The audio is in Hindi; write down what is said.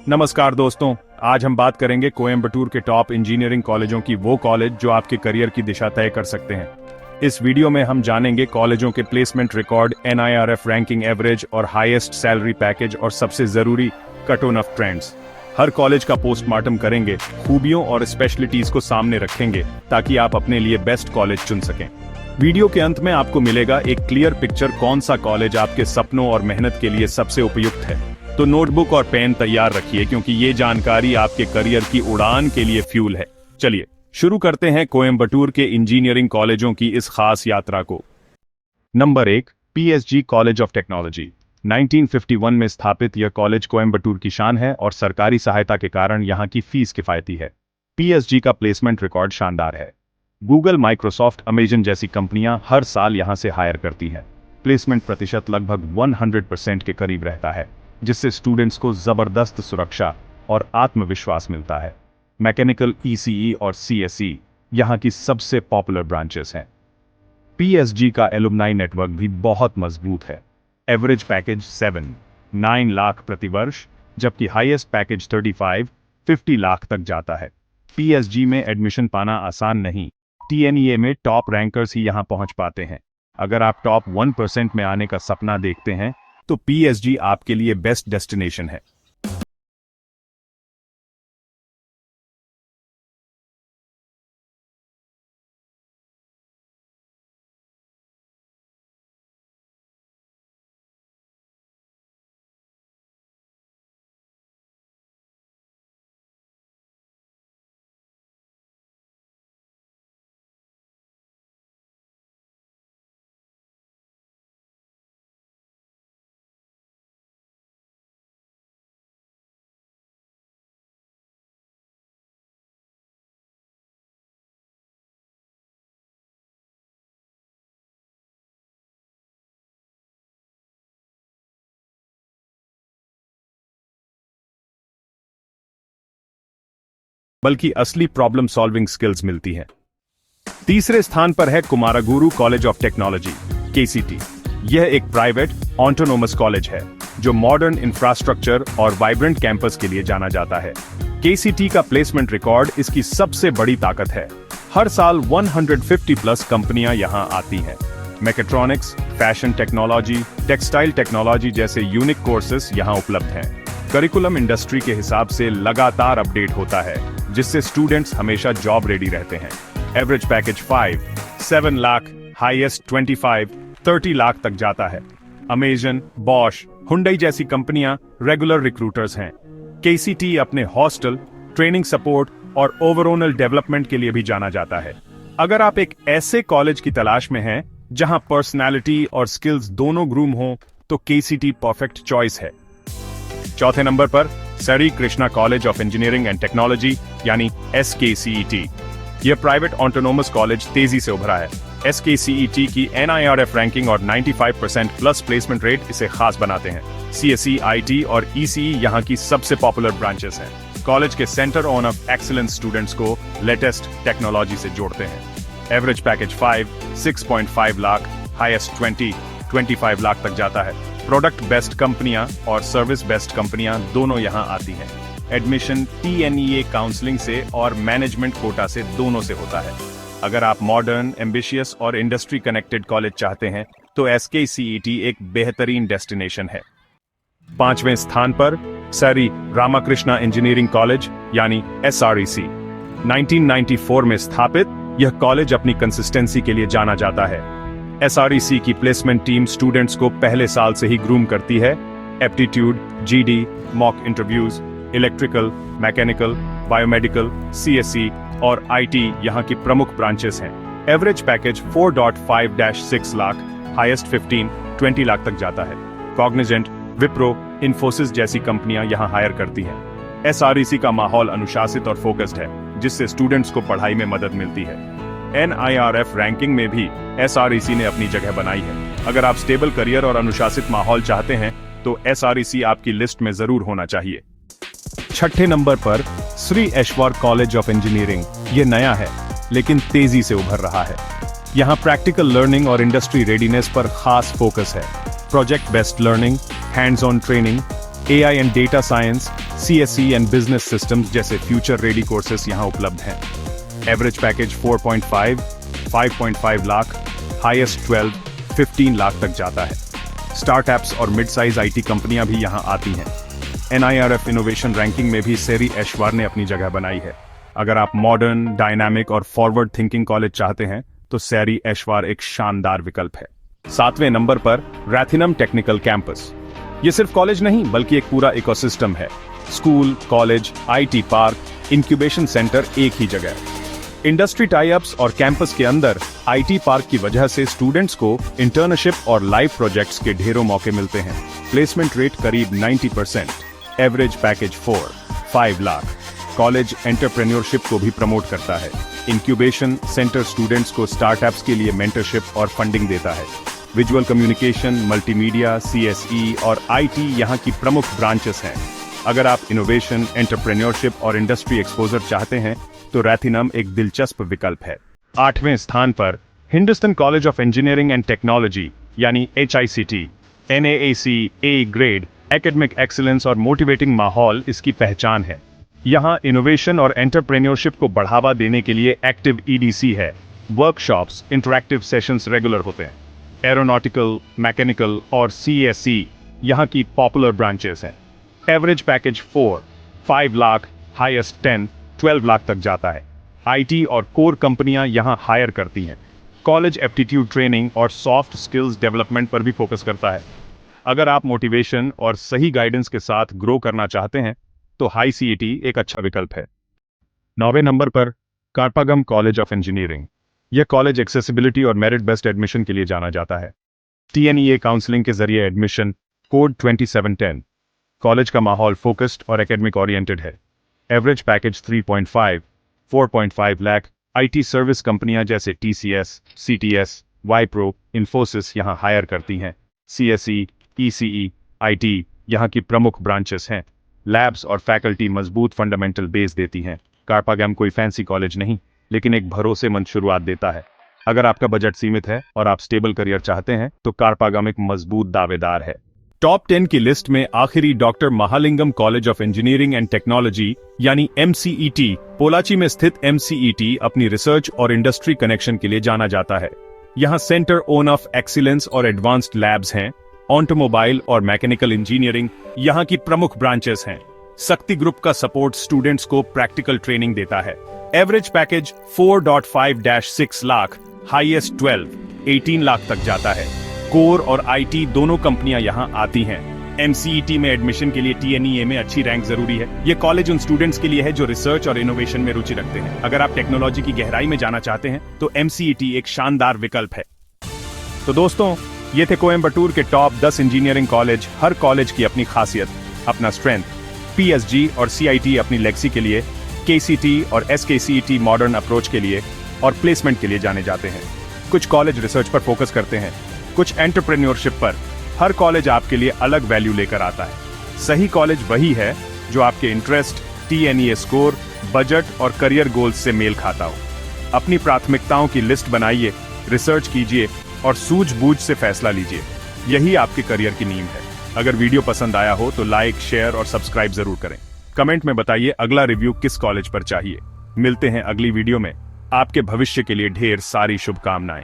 नमस्कार दोस्तों, आज हम बात करेंगे कोयंबटूर के टॉप इंजीनियरिंग कॉलेजों की, वो कॉलेज जो आपके करियर की दिशा तय कर सकते हैं। इस वीडियो में हम जानेंगे कॉलेजों के placement record, NIRF ranking average और हाईएस्ट सैलरी पैकेज और सबसे जरूरी cut on off trends. Her college का पोस्टमार्टम करेंगे, खूबियों और स्पेशलिटीज को सामने रखेंगे ताकि आप अपने लिए बेस्ट कॉलेज चुन सकें। वीडियो के अंत में आपको मिलेगा एक क्लियर पिक्चर कौन सा कॉलेज आपके सपनों और मेहनत के लिए सबसे उपयुक्त है। तो नोटबुक और पेन तैयार रखिए क्योंकि ये जानकारी आपके करियर की उड़ान के लिए फ्यूल है। चलिए शुरू करते हैं कोयंबटूर के इंजीनियरिंग कॉलेजों की इस खास यात्रा को। Number 1, PSG college of technology. 1951 में स्थापित यह कॉलेज कोयंबटूर की शान है और सरकारी सहायता के कारण यहाँ की फीस किफायती है। PSG का प्लेसमेंट रिकॉर्ड शानदार है। गूगल, माइक्रोसॉफ्ट, अमेजन जैसी कंपनियां हर साल यहां से हायर करती हैं। प्लेसमेंट प्रतिशत लगभग 100% के करीब रहता है, जिससे स्टूडेंट्स को जबरदस्त सुरक्षा और आत्मविश्वास मिलता है। मैकेनिकल, ECE और CSE यहां की सबसे पॉपुलर ब्रांचेस हैं। PSG का एलुमनाई नेटवर्क भी बहुत मजबूत है। एवरेज पैकेज 7-9 लाख प्रति वर्ष, जबकि हाईएस्ट पैकेज 35-50 लाख तक जाता है। PSG में एडमिशन पाना आसान नहीं। TNEA में टॉप रैंकर्स ही यहां पहुंच पाते हैं। अगर आप टॉप 1% में आने का सपना देखते हैं तो PSG आपके लिए बेस्ट डेस्टिनेशन है। बल्कि असली प्रॉब्लम सॉल्विंग स्किल्स मिलती हैं। तीसरे स्थान पर है कुमारागुरु कॉलेज ऑफ टेक्नोलॉजी, KCT। यह एक प्राइवेट ऑटोनोमस कॉलेज है जो मॉडर्न इंफ्रास्ट्रक्चर और वाइब्रेंट कैंपस के लिए जाना जाता है। KCT का प्लेसमेंट रिकॉर्ड इसकी सबसे बड़ी ताकत है। हर साल 150 प्लस कंपनियां यहां आती हैं। Mechatronics, fashion technology, textile technology जैसे यूनिक कोर्सेस यहां उपलब्ध हैं। करिकुलम इंडस्ट्री के हिसाब से लगातार अपडेट होता है, जिससे स्टूडेंट्स हमेशा जॉब रेडी रहते हैं। Average package 5-7 lakh, highest 25-30 lakh तक जाता है। अमेजन, बॉश, हुंडई जैसी कंपनियां रेगुलर रिक्रूटर्स हैं। KCT अपने हॉस्टल, ट्रेनिंग सपोर्ट और ओवरऑल डेवलपमेंट के लिए भी जाना जाता है। अगर आप एक ऐसे कॉलेज की तलाश में हैं जहां पर्सनैलिटी और स्किल्स दोनों ग्रूम हो, तो KCT परफेक्ट चॉइस है। चौथे नंबर पर सरी Krishna college of engineering and technology यानी SKCET। यह प्राइवेट ऑटोनोमस कॉलेज तेजी से उभरा है। SKCET की NIRF रैंकिंग और 95% प्लस प्लेसमेंट रेट इसे खास बनाते हैं। CSE, IT और ECE यहां की सबसे पॉपुलर ब्रांचेस हैं। कॉलेज के centre on off excellence students को लेटेस्ट टेक्नोलॉजी से जोड़ते हैं। Average package 5-6.5 lakh, highest 20-25 lakh तक जाता है। प्रोडक्ट बेस्ट कंपनियां और सर्विस बेस्ट कंपनियां दोनों यहां आती हैं। एडमिशन TNEA काउंसलिंग से और मैनेजमेंट कोटा से दोनों से होता है। अगर आप मॉडर्न, एम्बिशियस और इंडस्ट्री कनेक्टेड कॉलेज चाहते हैं तो SKCET एक बेहतरीन डेस्टिनेशन है। पांचवें स्थान पर सरी रामाकृष्णा इंजीनियरिंग कॉलेज यानी SREC। 1994 में स्थापित यह कॉलेज अपनी कंसिस्टेंसी के लिए जाना जाता है। SREC की प्लेसमेंट टीम स्टूडेंट्स को पहले साल से ही ग्रूम करती है। Aptitude, GD, mock interviews, electrical, mechanical, biomedical, CSE और IT यहां की प्रमुख ब्रांचेस हैं। Average package 4.5-6 lakh, highest 15-20 lakh तक जाता है। कॉग्निजेंट, विप्रो, इन्फोसिस जैसी कंपनियां यहां हायर करती हैं। SREC का माहौल अनुशासित और फोकस्ड है, जिससे स्टूडेंट्स को पढ़ाई में मदद मिलती है। NIRF रैंकिंग में भी SREC ने अपनी जगह बनाई है। अगर आप स्टेबल करियर और अनुशासित माहौल चाहते हैं तो SREC आपकी लिस्ट में जरूर होना चाहिए। छठे नंबर पर श्री ऐश्वर कॉलेज ऑफ इंजीनियरिंग। ये नया है लेकिन तेजी से उभर रहा है। यहाँ प्रैक्टिकल लर्निंग और इंडस्ट्री रेडीनेस पर खास फोकस है। Project based learning, hands on training, AI and data science, CSE and business systems जैसे फ्यूचर रेडी कोर्सेस यहां उपलब्ध हैं। Average package 4.5, 5.5 lakh, highest 12, 15 lakh तक जाता है। स्टार्टअप्स और मिड साइज IT कंपनियां भी यहां आती हैं। NIRF इनोवेशन रैंकिंग में भी सैरी ऐशवार ने अपनी जगह बनाई है। अगर आप मॉडर्न, डायनामिक और फॉरवर्ड थिंकिंग कॉलेज चाहते हैं तो सैरी ऐशवार एक शानदार विकल्प है। 7वें नंबर पर रैथिनम टेक्निकल कैंपस। ये सिर्फ कॉलेज नहीं बल्कि एक पूरा इकोसिस्टम है। School, college, IT park, incubation centre एक ही जगह है। इंडस्ट्री टाई अप्स और कैंपस के अंदर IT पार्क की वजह से स्टूडेंट्स को इंटर्नशिप और लाइव प्रोजेक्ट्स के ढेरों मौके मिलते हैं। प्लेसमेंट रेट करीब 90%। Average package 5 lakh. College entrepreneurship को भी प्रमोट करता है। इंक्यूबेशन सेंटर स्टूडेंट्स को स्टार्टअप्स के लिए मेंटरशिप और फंडिंग देता है। विजुअल कम्युनिकेशन, मल्टीमीडिया, CSE और IT यहाँ की प्रमुख ब्रांचेस हैं। अगर आप इनोवेशन, एंटरप्रेन्योरशिप और इंडस्ट्री एक्सपोजर चाहते हैं तो रैथिनम एक दिलचस्प विकल्प है। 8वें स्थान पर Hindustan college of engineering and technology यानी HICT। NAAC A grade, academic excellence और मोटिवेटिंग माहौल इसकी पहचान है। यहाँ इनोवेशन और एंटरप्रेन्योरशिप को बढ़ावा देने के लिए एक्टिव EDC है। वर्कशॉप्स, इंटरैक्टिव सेशंस रेगुलर होते हैं। एरोनॉटिकल, मैकेनिकल और CSE यहाँ की पॉपुलर ब्रांचेस हैं। Average package 5 lakh, highest 10, 12 lakh तक जाता है। IT और कोर कंपनियां यहाँ हायर करती हैं। कॉलेज एप्टीट्यूड ट्रेनिंग और सॉफ्ट स्किल्स डेवलपमेंट पर भी फोकस करता है। अगर आप मोटिवेशन और सही गाइडेंस के साथ ग्रो करना चाहते हैं तो हाई CET एक अच्छा विकल्प है। 9वें नंबर पर कारपागम कॉलेज ऑफ इंजीनियरिंग। यह कॉलेज एक्सेसिबिलिटी और मेरिट बेस्ड एडमिशन के लिए जाना जाता है। TNEA काउंसलिंग के जरिए एडमिशन, कोड 2710। कॉलेज का माहौल फोकस्ड और एकेडमिक ओरिएंटेड है। Average package 3.5, 4.5 lakh. IT service कंपनियां जैसे TCS, CTS, Wipro, Infosys यहां हायर करती हैं। CSE, ECE, IT यहां की प्रमुख ब्रांचेस हैं। लैब्स और फैकल्टी मजबूत फंडामेंटल बेस देती हैं। कारपागम कोई फैंसी कॉलेज नहीं, लेकिन एक भरोसेमंद शुरुआत देता है। अगर आपका बजट सीमित है और आप स्टेबल करियर चाहते हैं तो कारपागम एक मजबूत दावेदार है। टॉप 10 की लिस्ट में आखिरी doctor Mahalingam college of engineering and technology यानी MCET। पोलाची में स्थित MCET अपनी रिसर्च और इंडस्ट्री कनेक्शन के लिए जाना जाता है। यहाँ सेंटर ओन ऑफ एक्सीलेंस और एडवांस्ड लैब्स हैं। ऑटोमोबाइल और मैकेनिकल इंजीनियरिंग यहाँ की प्रमुख ब्रांचेस हैं। शक्ति ग्रुप का सपोर्ट स्टूडेंट्स को प्रैक्टिकल ट्रेनिंग देता है। Average package 4.5-6 lakh, highest 12, 18 lakh तक जाता है। कोर और IT दोनों कंपनियां यहां आती हैं। MCET में एडमिशन के लिए TNEA में अच्छी रैंक जरूरी है। ये कॉलेज उन स्टूडेंट्स के लिए है जो रिसर्च और इनोवेशन में रुचि रखते हैं। अगर आप टेक्नोलॉजी की गहराई में जाना चाहते हैं तो MCET एक शानदार विकल्प है। तो दोस्तों, ये थे कोयंबटूर के टॉप 10 इंजीनियरिंग कॉलेज। हर कॉलेज की अपनी खासियत, अपना स्ट्रेंथ। PSG और CIT अपनी लेगेसी के लिए, KCT और SKCET मॉडर्न अप्रोच के लिए और प्लेसमेंट के लिए जाने जाते हैं। कुछ कॉलेज रिसर्च पर फोकस करते हैं, कुछ एंटरप्रेन्योरशिप पर। हर कॉलेज आपके लिए अलग वैल्यू लेकर आता है। सही कॉलेज वही है जो आपके इंटरेस्ट, TNEA स्कोर, बजट और करियर गोल्स से मेल खाता हो। अपनी प्राथमिकताओं की लिस्ट बनाइए, रिसर्च कीजिए और सूझबूझ से फैसला लीजिए। यही आपके करियर की नींव है। अगर वीडियो पसंद आया हो तो लाइक, शेयर और सब्सक्राइब जरूर करें। कमेंट में बताइए अगला रिव्यू किस कॉलेज पर चाहिए। मिलते हैं अगली वीडियो में। आपके भविष्य के लिए ढेर सारी शुभकामनाएं।